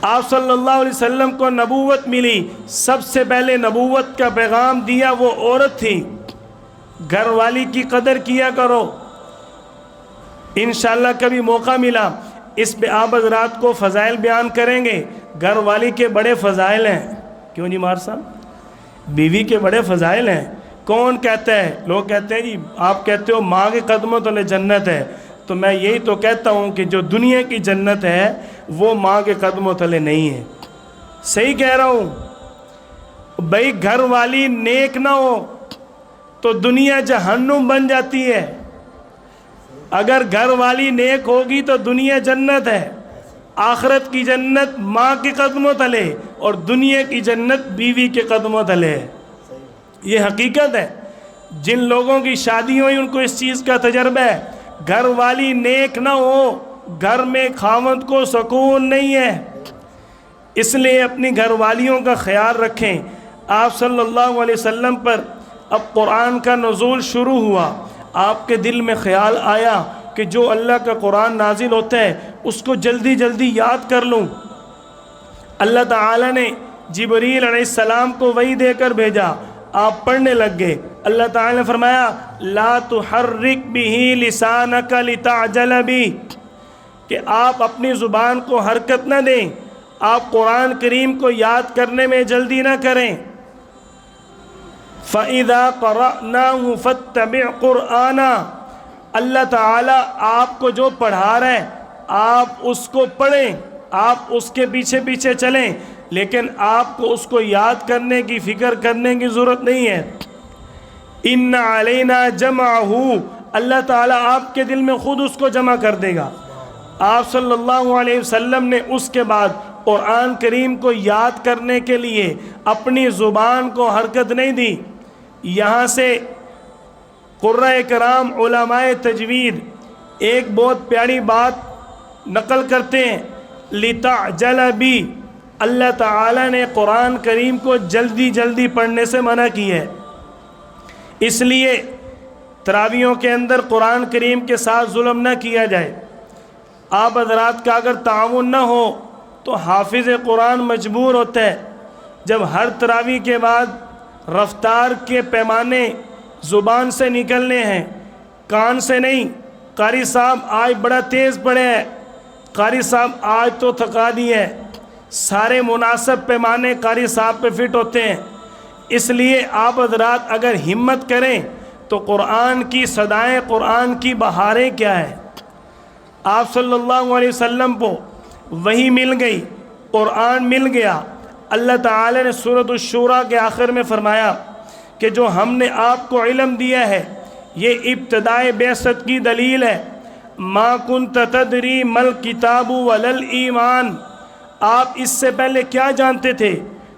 آپ صلی اللہ علیہ وسلم کو نبوت ملی، سب سے پہلے نبوت کا پیغام دیا وہ عورت تھی۔ گھر والی کی قدر کیا کرو۔ انشاءاللہ کبھی موقع ملا اس پہ آپ حضرات کو فضائل بیان کریں گے۔ گھر والی کے بڑے فضائل ہیں، کیوں جی مار صاحب؟ بیوی کے بڑے فضائل ہیں۔ کون کہتا ہے؟ لوگ کہتے ہیں جی آپ کہتے ہو ماں کے قدموں تلے جنت ہے، تو میں یہی تو کہتا ہوں کہ جو دنیا کی جنت ہے وہ ماں کے قدموں تلے نہیں ہے۔ صحیح کہہ رہا ہوں بھائی، گھر والی نیک نہ ہو تو دنیا جہنم بن جاتی ہے، اگر گھر والی نیک ہوگی تو دنیا جنت ہے۔ آخرت کی جنت ماں کے قدموں تلے اور دنیا کی جنت بیوی کے قدموں تلے ہے۔ یہ حقیقت ہے، جن لوگوں کی شادی ہوئی ان کو اس چیز کا تجربہ ہے۔ گھر والی نیک نہ ہو، گھر میں خاوند کو سکون نہیں ہے۔ اس لیے اپنی گھر والیوں کا خیال رکھیں۔ آپ صلی اللہ علیہ وسلم پر اب قرآن کا نزول شروع ہوا، آپ کے دل میں خیال آیا کہ جو اللہ کا قرآن نازل ہوتا ہے اس کو جلدی جلدی یاد کر لوں۔ اللہ تعالی نے جبریل علیہ السلام کو وحی دے کر بھیجا، آپ پڑھنے لگ گئے۔ اللہ تعالی نے فرمایا لا تحرک بہ لسانک لتعجل بہ، کہ آپ اپنی زبان کو حرکت نہ دیں، آپ قرآن کریم کو یاد کرنے میں جلدی نہ کریں۔ فَإِذَا قَرَأْنَاهُ فَاتَّبِعْ قُرْآنًا، اللہ تعالیٰ آپ کو جو پڑھا رہے ہیں آپ اس کو پڑھیں، آپ اس کے پیچھے پیچھے چلیں، لیکن آپ کو اس کو یاد کرنے کی فکر کرنے کی ضرورت نہیں ہے۔ اِنَّ عَلَيْنَا جَمْعَهُ، اللہ تعالیٰ آپ کے دل میں خود اس کو جمع کر دے گا۔ آپ صلی اللہ علیہ وسلم نے اس کے بعد قرآن کریم کو یاد کرنے کے لیے اپنی زبان کو حرکت نہیں دی۔ یہاں سے قرۂ کرام علماء تجوید ایک بہت پیاری بات نقل کرتے ہیں، لِتَعْجَلَ بِی، اللہ تعالیٰ نے قرآن کریم کو جلدی جلدی پڑھنے سے منع کی ہے، اس لیے تراویحوں کے اندر قرآن کریم کے ساتھ ظلم نہ کیا جائے۔ آپ حضرات کا اگر تعاون نہ ہو تو حافظ قرآن مجبور ہوتا ہے جب ہر تراویح کے بعد رفتار کے پیمانے زبان سے نکلنے ہیں، کان سے نہیں، قاری صاحب آج بڑا تیز پڑھے ہے، قاری صاحب آج تو تھکا دی ہے، سارے مناسب پیمانے قاری صاحب پہ فٹ ہوتے ہیں۔ اس لیے آپ حضرات اگر ہمت کریں تو قرآن کی صدائیں، قرآن کی بہاریں کیا ہے؟ آپ صلی اللہ علیہ وسلم کو وحی مل گئی، قرآن مل گیا۔ اللہ تعالی نے سورۃ الشورى کے آخر میں فرمایا کہ جو ہم نے آپ کو علم دیا ہے یہ ابتدائے بعثت کی دلیل ہے۔ ما کنت تدری مل کتاب ولل ایمان، آپ اس سے پہلے کیا جانتے تھے؟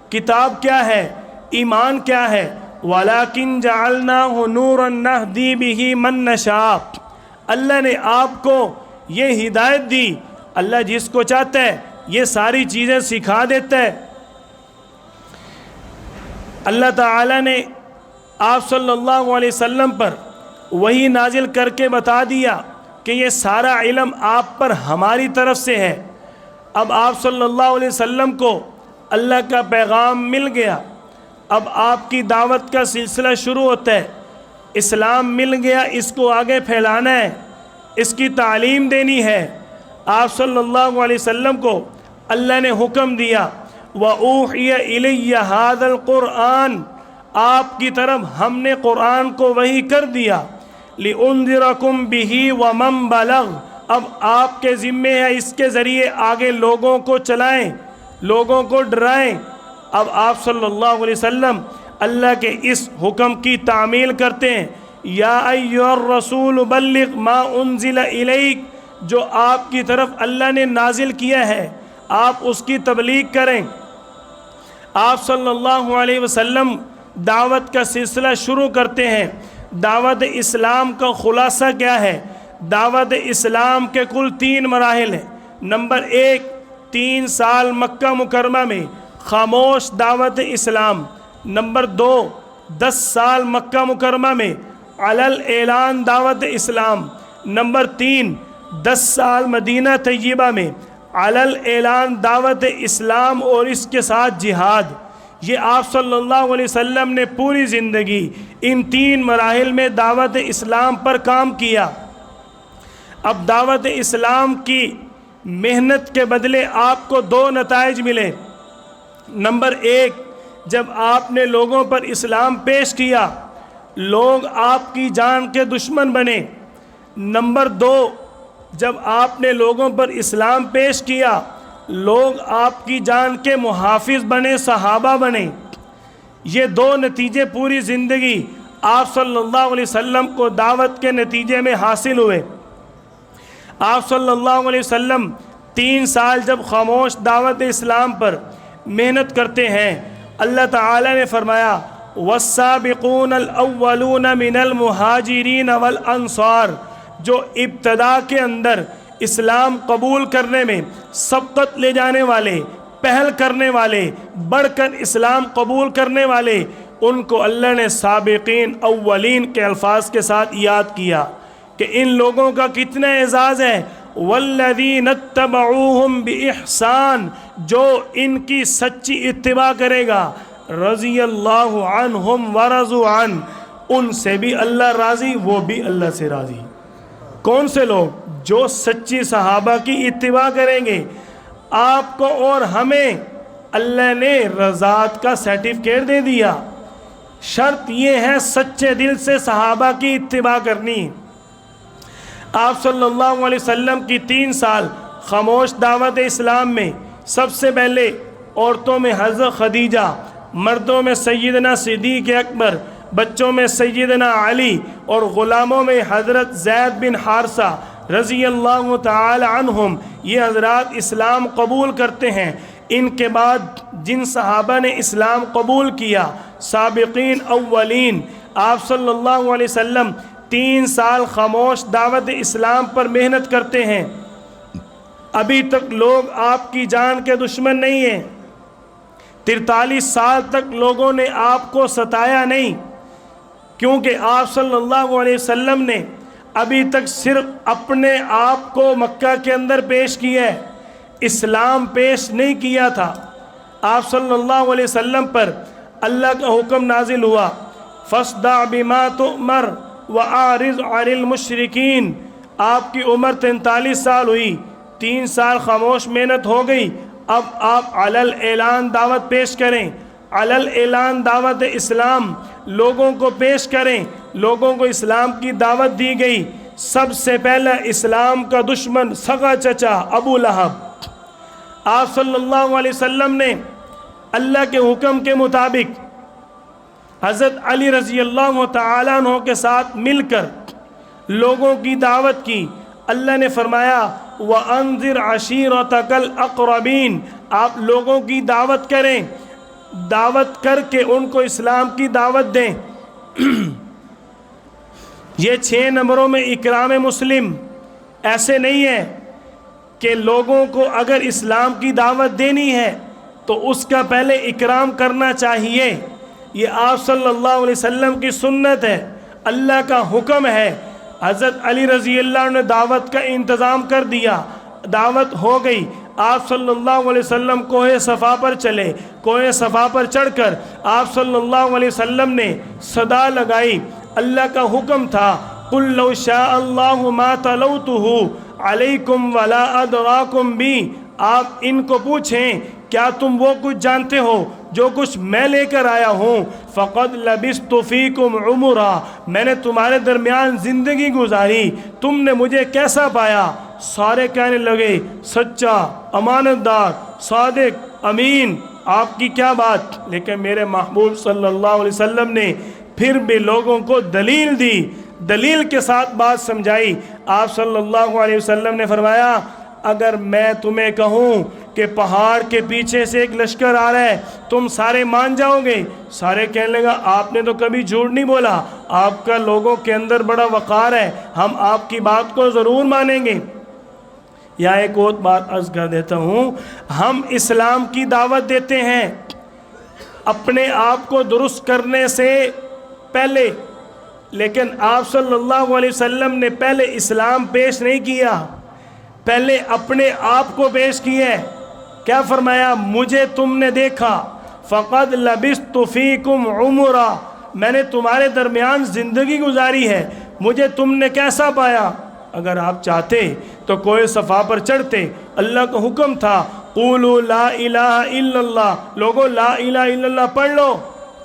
کتاب کیا ہے؟ ایمان کیا ہے؟ وَلَكِنْ جَعَلْنَاهُ نُورًا نَهْدِي بِهِ مَن نَّشَاءُ، اللہ نے آپ کو یہ ہدایت دی، اللہ جس کو چاہتا ہے یہ ساری چیزیں سکھا دیتا ہے۔ اللہ تعالیٰ نے آپ صلی اللہ علیہ وسلم پر وحی نازل کر کے بتا دیا کہ یہ سارا علم آپ پر ہماری طرف سے ہے۔ اب آپ صلی اللہ علیہ وسلم کو اللہ کا پیغام مل گیا، اب آپ کی دعوت کا سلسلہ شروع ہوتا ہے۔ اسلام مل گیا، اس کو آگے پھیلانا ہے، اس کی تعلیم دینی ہے۔ آپ صلی اللہ علیہ وسلم کو اللہ نے حکم دیا، وَأُوحِيَ إِلَيَّ هَذَا الْقُرْآنِ، آپ کی طرف ہم نے قرآن کو وحی کر دیا، لِأُنذِرَكُمْ بِهِ وَمَنْ بَلَغَ، اب آپ کے ذمے ہے اس کے ذریعے آگے لوگوں کو چلائیں، لوگوں کو ڈرائیں۔ اب آپ صلی اللہ علیہ وسلم اللہ کے اس حکم کی تعمیل کرتے ہیں، یا ایھا الرسول بلغ ما انزل الیک، جو آپ کی طرف اللہ نے نازل کیا ہے آپ اس کی تبلیغ کریں۔ آپ صلی اللہ علیہ وسلم دعوت کا سلسلہ شروع کرتے ہیں۔ دعوت اسلام کا خلاصہ کیا ہے؟ دعوت اسلام کے کل 3 مراحل ہیں۔ نمبر 1، 3 سال مکہ مکرمہ میں خاموش دعوت اسلام۔ نمبر 2، 10 سال مکہ مکرمہ میں علل اعلان دعوت اسلام۔ نمبر 3، 10 سال مدینہ طیبہ میں علل اعلان دعوت اسلام اور اس کے ساتھ جہاد۔ یہ آپ صلی اللہ علیہ وسلم نے پوری زندگی ان 3 مراحل میں دعوت اسلام پر کام کیا۔ اب دعوت اسلام کی محنت کے بدلے آپ کو 2 نتائج ملے۔ نمبر 1، جب آپ نے لوگوں پر اسلام پیش کیا لوگ آپ کی جان کے دشمن بنے۔ نمبر 2، جب آپ نے لوگوں پر اسلام پیش کیا لوگ آپ کی جان کے محافظ بنے، صحابہ بنے۔ یہ 2 نتیجے پوری زندگی آپ صلی اللہ علیہ وسلم کو دعوت کے نتیجے میں حاصل ہوئے۔ آپ صلی اللہ علیہ وسلم 3 سال جب خاموش دعوت اسلام پر محنت کرتے ہیں، اللہ تعالی نے فرمایا، والسابقون الاولون من المہاجرین والانصار، جو ابتدا کے اندر اسلام قبول کرنے میں سبقت لے جانے والے، پہل کرنے والے، بڑھ کر اسلام قبول کرنے والے، ان کو اللہ نے سابقین اولین کے الفاظ کے ساتھ یاد کیا کہ ان لوگوں کا کتنا اعزاز ہے۔ والذین اتبعوہم بإحسان، جو ان کی سچی اتباع کرے گا، رضی اللہ عنہم ورضوا عنہ، ان سے بھی اللہ راضی، وہ بھی اللہ سے راضی۔ کون سے لوگ؟ جو سچی صحابہ کی اتباع کریں گے۔ آپ کو اور ہمیں اللہ نے رضاعت کا سرٹیفکیٹ دے دیا۔ شرط یہ ہے سچے دل سے صحابہ کی اتباع کرنی۔ آپ صلی اللہ علیہ وسلم کی 3 سال خاموش دعوت اسلام میں سب سے پہلے عورتوں میں حضرت خدیجہ، مردوں میں سیدنا صدیق اکبر، بچوں میں سیدنا علی اور غلاموں میں حضرت زید بن حارثہ رضی اللہ تعالی عنہم، یہ حضرات اسلام قبول کرتے ہیں۔ ان کے بعد جن صحابہ نے اسلام قبول کیا، سابقین اولین، آپ صلی اللہ علیہ وسلم 3 سال خاموش دعوت اسلام پر محنت کرتے ہیں، ابھی تک لوگ آپ کی جان کے دشمن نہیں ہیں، 43 سال تک لوگوں نے آپ کو ستایا نہیں، کیونکہ آپ صلی اللہ علیہ وسلم نے ابھی تک صرف اپنے آپ کو مکہ کے اندر پیش کیا ہے، اسلام پیش نہیں کیا تھا۔ آپ صلی اللہ علیہ وسلم پر اللہ کا حکم نازل ہوا، فاصدع بما تؤمر واعرض عن المشرکین۔ آپ کی عمر 43 سال ہوئی، 3 سال خاموش محنت ہو گئی، اب آپ علی الاعلان دعوت پیش کریں، علی الاعلان دعوت اسلام لوگوں کو پیش کریں۔ لوگوں کو اسلام کی دعوت دی گئی۔ سب سے پہلا اسلام کا دشمن سگا چچا ابو لہب، آپ صلی اللہ علیہ وسلم نے اللہ کے حکم کے مطابق حضرت علی رضی اللہ تعالیٰ عنہ کے ساتھ مل کر لوگوں کی دعوت کی۔ اللہ نے فرمایا وَأَنذِرْ عَشِيرَتَكَ الْأَقْرَبِينَ، آپ لوگوں کی دعوت کریں، دعوت کر کے ان کو اسلام کی دعوت دیں۔ یہ 6 نمبروں میں اکرام مسلم۔ ایسے نہیں ہے کہ لوگوں کو اگر اسلام کی دعوت دینی ہے تو اس کا پہلے اکرام کرنا چاہیے، یہ آپ صلی اللہ علیہ وسلم کی سنت ہے، اللہ کا حکم ہے۔ حضرت علی رضی اللہ عنہ نے دعوت کا انتظام کر دیا، دعوت ہو گئی، آپ صلی اللہ علیہ وسلم کوہ صفا پر چلے، کوہ صفا پر چڑھ کر آپ صلی اللہ علیہ وسلم نے صدا لگائی، اللہ کا حکم تھا قُلْ لَوْ شَاءَ اللَّهُ مَا تَلَوْتُهُ عَلَيْكُمْ وَلَا أَدْرَاكُمْ بِهِ۔ آپ ان کو پوچھیں کیا تم وہ کچھ جانتے ہو جو کچھ میں لے کر آیا ہوں؟ فَقَدْ لَبِثْتُ فِيكُمْ عُمُرًا، میں نے تمہارے درمیان زندگی گزاری، تم نے مجھے کیسا پایا؟ سارے کہنے لگے سچا، امانت دار، صادق، امین، آپ کی کیا بات؟ لیکن میرے محبوب صلی اللہ علیہ وسلم نے پھر بھی لوگوں کو دلیل دی، دلیل کے ساتھ بات سمجھائی۔ آپ صلی اللہ علیہ وسلم نے فرمایا اگر میں تمہیں کہوں کہ پہاڑ کے پیچھے سے ایک لشکر آ رہا ہے تم سارے مان جاؤ گے؟ سارے کہنے لگا آپ نے تو کبھی جھوٹ نہیں بولا، آپ کا لوگوں کے اندر بڑا وقار ہے، ہم آپ کی بات کو ضرور مانیں گے۔ یا ایک اور بات عرض کر دیتا ہوں، ہم اسلام کی دعوت دیتے ہیں اپنے آپ کو درست کرنے سے پہلے، لیکن آپ صلی اللہ علیہ وسلم نے پہلے اسلام پیش نہیں کیا، پہلے اپنے آپ کو پیش کیا ہے۔ کیا فرمایا؟ مجھے تم نے دیکھا، فَقَدْ لَبِثْتُ فِيكُمْ عُمُرًا، میں نے تمہارے درمیان زندگی گزاری ہے، مجھے تم نے کیسا پایا؟ اگر آپ چاہتے تو کوہ صفا پر چڑھتے، اللہ کا حکم تھا قولوا لا الہ الا اللہ، لوگو لا الہ الا اللہ پڑھ لو،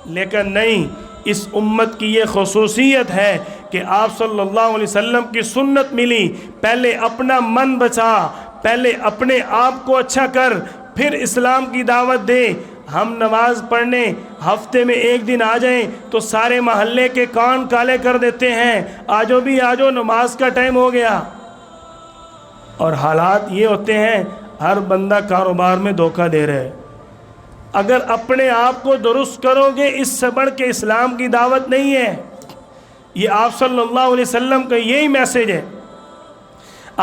لیکن نہیں، اس امت کی یہ خصوصیت ہے کہ آپ صلی اللہ علیہ وسلم کی سنت ملی، پہلے اپنا من بچا، پہلے اپنے آپ کو اچھا کر، پھر اسلام کی دعوت دے۔ ہم نماز پڑھنے ہفتے میں 1 دن آ جائیں تو سارے محلے کے کان کالے کر دیتے ہیں، آجو بھی آجو نماز کا ٹائم ہو گیا۔ اور حالات یہ ہوتے ہیں ہر بندہ کاروبار میں دھوکہ دے رہے۔ اگر اپنے آپ کو درست کرو گے اس سے بڑھ کے اسلام کی دعوت نہیں ہے۔ یہ آپ صلی اللہ علیہ وسلم کا یہی میسج ہے۔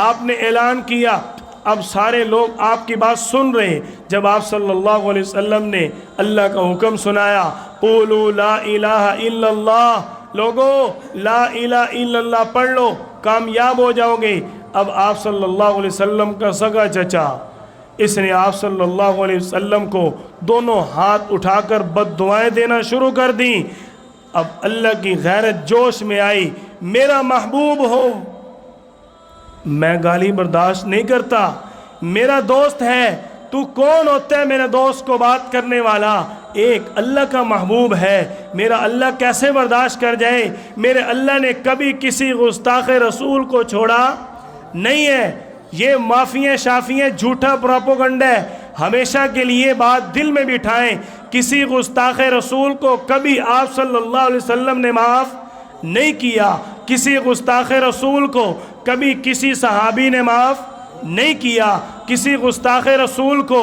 آپ نے اعلان کیا، اب سارے لوگ آپ کی بات سن رہے۔ جب آپ صلی اللہ علیہ وسلم نے اللہ کا حکم سنایا قولوا لا الہ الا اللہ، لوگو لا الہ الا اللہ پڑھ لو، کامیاب ہو جاؤ گے۔ اب آپ صلی اللہ علیہ وسلم کا سگا چچا، اس نے آپ صلی اللہ علیہ وسلم کو دونوں ہاتھ اٹھا کر بد دعائیں دینا شروع کر دیں۔ اب اللہ کی غیرت جوش میں آئی، میرا محبوب ہو، میں گالی برداشت نہیں کرتا، میرا دوست ہے، تو کون ہوتا ہے میرے دوست کو بات کرنے والا؟ ایک اللہ کا محبوب ہے، میرا اللہ کیسے برداشت کر جائے؟ میرے اللہ نے کبھی کسی گستاخ رسول کو چھوڑا نہیں ہے۔ یہ معافیاں شافیاں جھوٹا پروپیگنڈا ہے، ہمیشہ کے لیے بات دل میں بٹھائیں، کسی گستاخ رسول کو کبھی آپ صلی اللہ علیہ وسلم نے معاف نہیں کیا، کسی گستاخ رسول کو کبھی کسی صحابی نے معاف نہیں کیا، کسی گستاخ رسول کو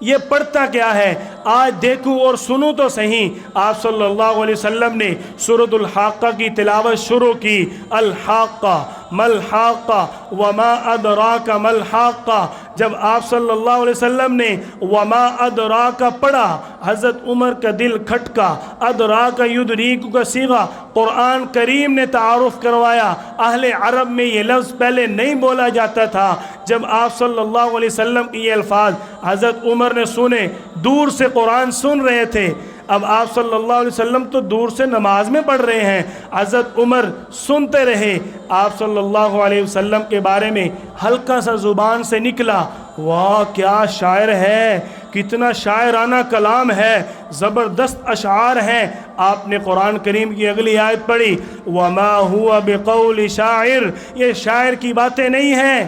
یہ پڑھتا کیا ہے؟ آج دیکھوں اور سنوں تو صحیح، آپ صلی اللہ علیہ وسلم نے سورۃ الحاقہ کی تلاوت شروع کی۔ الحاقہ ملحاقہ وما ادراک ملحاقہ۔ جب آپ صلی اللہ علیہ وسلم نے وما ادراک پڑھا، حضرت عمر کا دل کھٹکا۔ ادراک یدریک کا صیغہ قرآن کریم نے تعارف کروایا۔ اہل عرب میں یہ لفظ پہلے نہیں بولا جاتا تھا۔ جب آپ صلی اللہ علیہ وسلم کی یہ الفاظ حضرت عمر نے سنے، دور سے قرآن سن رہے تھے، اب آپ صلی اللہ علیہ وسلم تو دور سے نماز میں پڑھ رہے ہیں، حضرت عمر سنتے رہے۔ آپ صلی اللہ علیہ وسلم کے بارے میں ہلکا سا زبان سے نکلا، واہ کیا شاعر ہے، کتنا شاعرانہ کلام ہے، زبردست اشعار ہیں۔ آپ نے قرآن کریم کی اگلی آیت پڑھی، وما ہوا بقول شاعر، یہ شاعر کی باتیں نہیں ہیں۔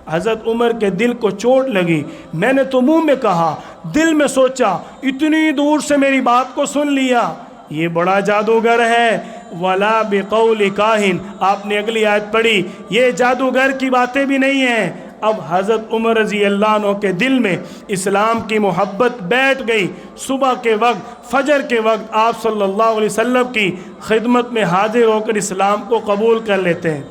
حضرت عمر کے دل کو چوٹ لگی۔ میں نے تو منہ میں کہا، دل میں سوچا، اتنی دور سے میری بات کو سن لیا، یہ بڑا جادوگر ہے۔ ولا بقول کاہن، آپ نے اگلی آیت پڑھی، یہ جادوگر کی باتیں بھی نہیں ہیں۔ اب حضرت عمر رضی اللہ عنہ کے دل میں اسلام کی محبت بیٹھ گئی۔ صبح کے وقت، فجر کے وقت آپ صلی اللہ علیہ وسلم کی خدمت میں حاضر ہو کر اسلام کو قبول کر لیتے ہیں۔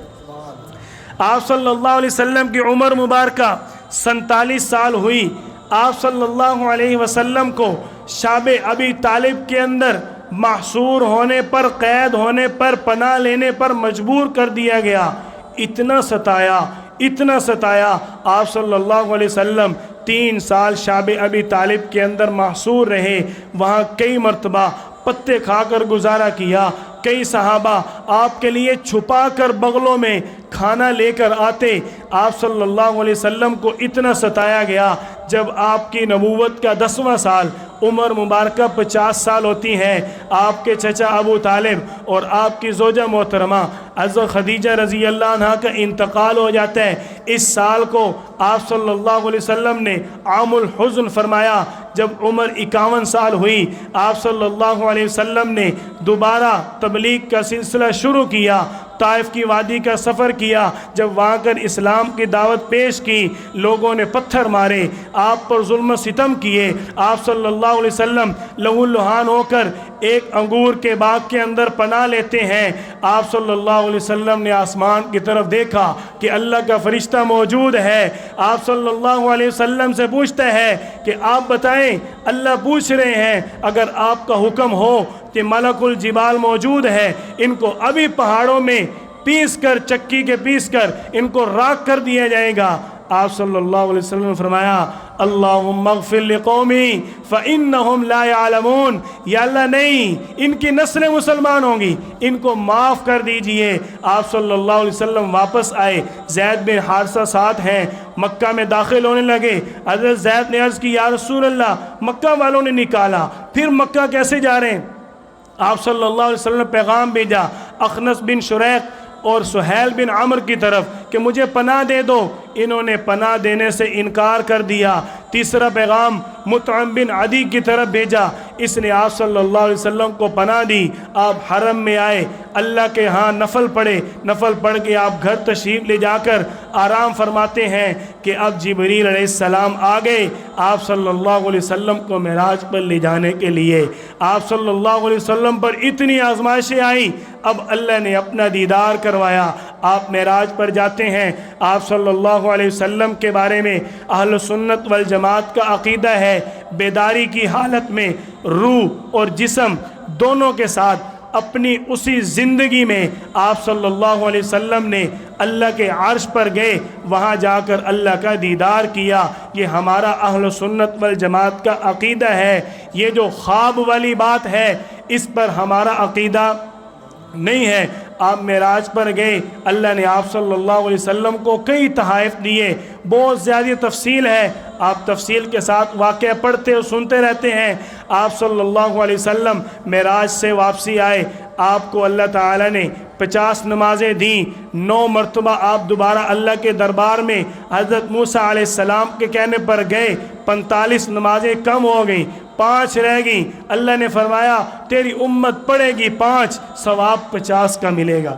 آپ صلی اللہ علیہ وسلم کی عمر مبارکہ 47 سال ہوئی۔ آپ صلی اللہ علیہ وسلم کو شعب ابی طالب کے اندر محصور ہونے پر، قید ہونے پر، پناہ لینے پر مجبور کر دیا گیا۔ اتنا ستایا آپ صلی اللہ علیہ وسلم 3 سال شعب ابی طالب کے اندر محصور رہے۔ وہاں کئی مرتبہ پتے کھا کر گزارا کیا۔ کئی صحابہ آپ کے لیے چھپا کر بغلوں میں کھانا لے کر آتے۔ آپ صلی اللہ علیہ وسلم کو اتنا ستایا گیا، جب آپ کی نبوت کا 10واں سال، عمر مبارکہ 50 سال ہوتی ہیں، آپ کے چچا ابو طالب اور آپ کی زوجہ محترمہ حضرت خدیجہ رضی اللہ عنہ کا انتقال ہو جاتا ہے۔ اس سال کو آپ صلی اللہ علیہ وسلم نے عام الحزن فرمایا۔ جب عمر 51 سال ہوئی، آپ صلی اللہ علیہ وسلم نے دوبارہ تبلیغ کا سلسلہ شروع کیا۔ طائف کی وادی کا سفر کیا۔ جب وہاں کر اسلام کی دعوت پیش کی، لوگوں نے پتھر مارے، آپ پر ظلم و ستم کیے۔ آپ صلی اللہ علیہ وسلم لہو لہان ہو کر ایک انگور کے باغ کے اندر پناہ لیتے ہیں۔ آپ صلی اللہ علیہ وسلم نے آسمان کی طرف دیکھا کہ اللہ کا فرشتہ موجود ہے۔ آپ صلی اللہ علیہ وسلم سے پوچھتا ہے کہ آپ بتائیں، اللہ پوچھ رہے ہیں اگر آپ کا حکم ہو کہ ملک الجبال موجود ہے، ان کو ابھی پہاڑوں میں پیس کر، چکی کے پیس کر ان کو راکھ کر دیا جائے گا۔ آپ صلی اللہ علیہ وسلم نے فرمایا، اللہم اغفر لقومی فإنہم لا يعلمون، یا اللہ نہیں، ان کی نسلیں مسلمان ہوں گی، ان کو معاف کر دیجئے۔ آپ صلی اللہ علیہ وسلم واپس آئے، زید بن حارثہ ساتھ ہیں، مکہ میں داخل ہونے لگے۔ حضرت زید نے عرض کی، یا رسول اللہ، مکہ والوں نے نکالا، پھر مکہ کیسے جا رہے ہیں؟ آپ صلی اللہ علیہ وسلم نے پیغام بھیجا اخنس بن شریق اور سہیل بن عمر کی طرف کہ مجھے پناہ دے دو۔ انہوں نے پناہ دینے سے انکار کر دیا۔ تیسرا پیغام مطعم بن عدی کی طرف بھیجا، اس نے آپ صلی اللہ علیہ وسلم کو پناہ دی۔ آپ حرم میں آئے، اللہ کے ہاں نفل پڑھے، نفل پڑھ کے آپ گھر تشریف لے جا کر آرام فرماتے ہیں کہ اب جبریل علیہ السلام آ گئے آپ صلی اللہ علیہ وسلم کو معراج پر لے جانے کے لیے۔ آپ صلی اللہ علیہ وسلم پر اتنی آزمائشیں آئیں، اب اللہ نے اپنا دیدار کروایا۔ آپ معراج پر جاتے ہیں۔ آپ صلی اللہ علیہ وسلم کے بارے میں اہل سنت والجماعت کا عقیدہ ہے، بیداری کی حالت میں روح اور جسم دونوں کے ساتھ اپنی اسی زندگی میں آپ صلی اللہ علیہ وسلم نے اللہ کے عرش پر گئے، وہاں جا کر اللہ کا دیدار کیا۔ یہ ہمارا اہل سنت والجماعت کا عقیدہ ہے۔ یہ جو خواب والی بات ہے، اس پر ہمارا عقیدہ نہیں ہے۔ آپ معراج پر گئے، اللہ نے آپ صلی اللہ علیہ وسلم کو کئی تحائف دیے، بہت زیادہ تفصیل ہے، آپ تفصیل کے ساتھ واقعہ پڑھتے اور سنتے رہتے ہیں۔ آپ صلی اللہ علیہ وسلم معراج سے واپسی آئے، آپ کو اللہ تعالیٰ نے 50 نمازیں دیں۔ 9 مرتبہ آپ دوبارہ اللہ کے دربار میں حضرت موسیٰ علیہ السلام کے کہنے پر گئے، 45 نمازیں کم ہو گئیں، 5 رہ گئیں۔ اللہ نے فرمایا تیری امت پڑھے گی 5، ثواب 50 کا ملے گا۔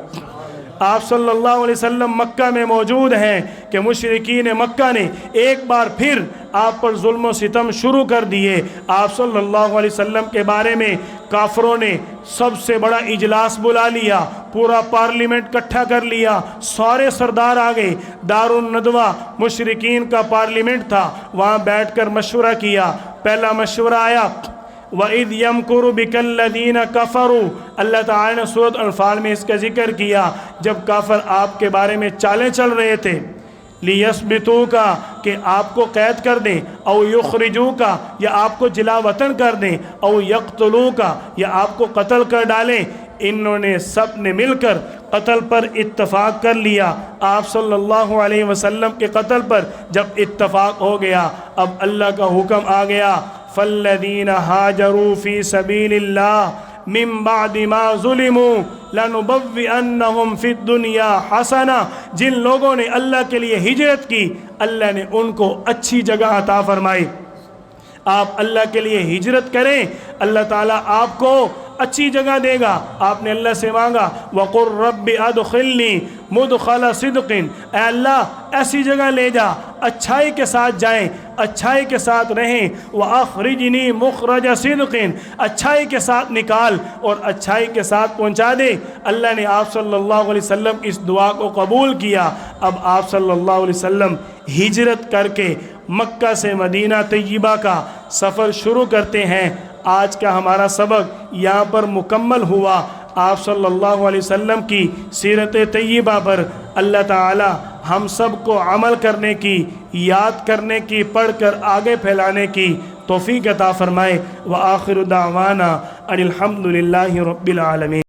آپ صلی اللہ علیہ وسلم مکہ میں موجود ہیں کہ مشرکین مکہ نے ایک بار پھر آپ پر ظلم و ستم شروع کر دیے۔ آپ صلی اللہ علیہ وسلم کے بارے میں کافروں نے سب سے بڑا اجلاس بلا لیا، پورا پارلیمنٹ اکٹھا کر لیا، سارے سردار آ گئے۔ دار الندوہ مشرکین کا پارلیمنٹ تھا، وہاں بیٹھ کر مشورہ کیا۔ پہلا مشورہ آیا وَإِذْ يَمْكُرُ بِكَ الَّذِينَ كَفَرُوا، اللہ تعالیٰ نے سورۃ انفال میں اس کا ذکر کیا، جب کافر آپ کے بارے میں چالیں چل رہے تھے، لِيَثْبِتُوكَ کہ آپ کو قید کر دیں، او يُخْرِجُوكَ یا آپ کو جلا وطن کر دیں، او يَقْتُلُوكَ یا آپ کو قتل کر ڈالیں۔ انہوں نے سب نے مل کر قتل پر اتفاق کر لیا۔ آپ صلی اللہ علیہ وسلم کے قتل پر جب اتفاق ہو گیا، اب اللہ کا حکم آ گیا فَالَّذِينَ هَاجَرُوا فِي سَبِيلِ اللَّهِ مِن بَعْدِ مَا ظُلِمُوا لَنُبَوِّئَنَّهُمْ فِي الدُّنْيَا حَسَنَةً، جن لوگوں نے اللہ کے لیے ہجرت کی اللہ نے ان کو اچھی جگہ عطا فرمائی۔ آپ اللہ کے لیے ہجرت کریں، اللہ تعالیٰ آپ کو اچھی جگہ دے گا۔ آپ نے اللہ سے مانگا وَقُلْ رَبِّ أَدْخِلْنِي مُدْخَلَ صِدْقٍ، اے اللہ ایسی جگہ لے جا اچھائی کے ساتھ جائیں، اچھائی کے ساتھ رہیں، وَأَخْرِجْنِي مُخْرَجَ صِدْقٍ، اچھائی کے ساتھ نکال اور اچھائی کے ساتھ پہنچا دے۔ اللہ نے آپ صلی اللہ علیہ وسلم کی اس دعا کو قبول کیا۔ اب آپ صلی اللہ علیہ وسلم ہجرت کر کے مکہ سے مدینہ طیبہ کا سفر شروع کرتے ہیں۔ آج کا ہمارا سبق یہاں پر مکمل ہوا۔ آپ صلی اللہ علیہ وسلم کی سیرت طیبہ پر اللہ تعالی ہم سب کو عمل کرنے کی، یاد کرنے کی، پڑھ کر آگے پھیلانے کی توفیق عطا فرمائے۔ وآخر دعوانا ان الحمد للہ رب العالمین۔